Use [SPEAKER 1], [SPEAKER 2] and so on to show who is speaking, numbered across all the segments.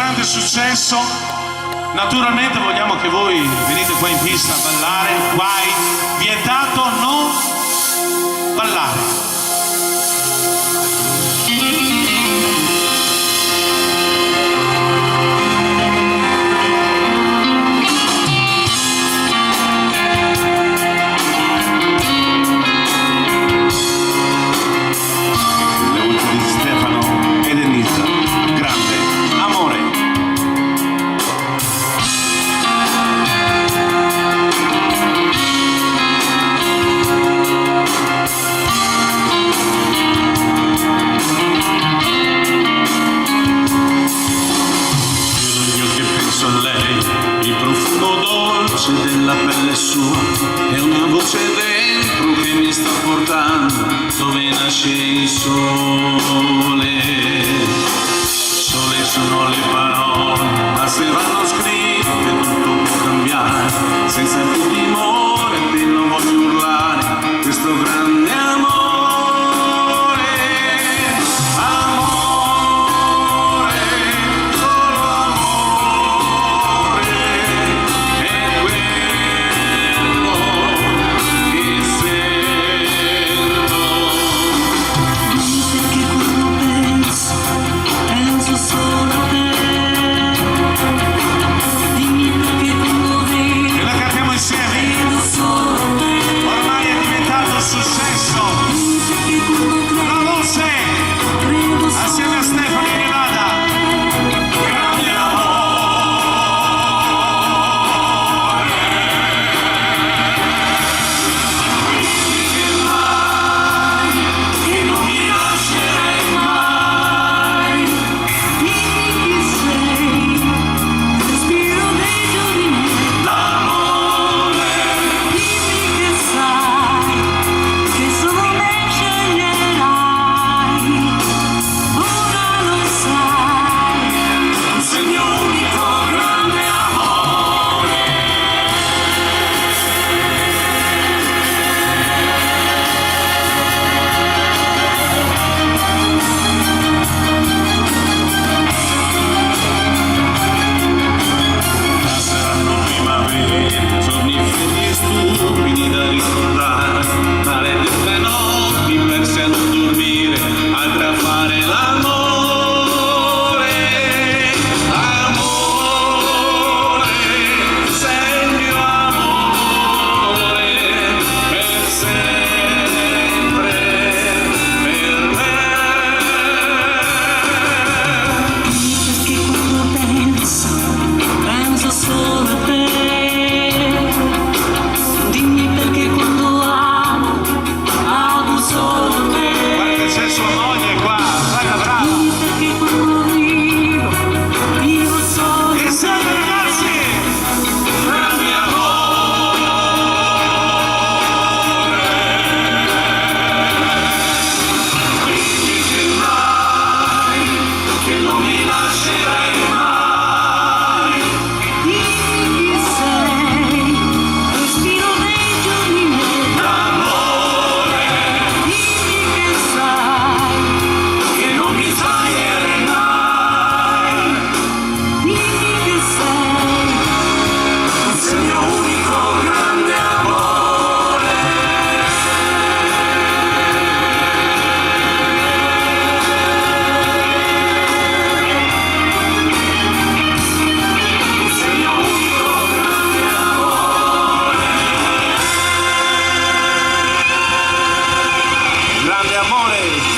[SPEAKER 1] grande successo. Naturalmente vogliamo che voi venite qua in pista a ballare, guai, vietato non ballare.
[SPEAKER 2] Il profumo dolce della pelle sua è una voce dentro che mi sta portando dove nasce il sole. Sole sono le parole, ma se vanno scritte tutto può cambiare. Senza più timore te lo voglio urlare, questo grande amore.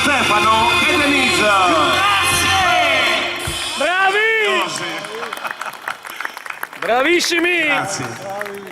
[SPEAKER 1] Stefano e Denise.
[SPEAKER 3] Grazie! Bravi! Bravissimi!
[SPEAKER 1] Grazie.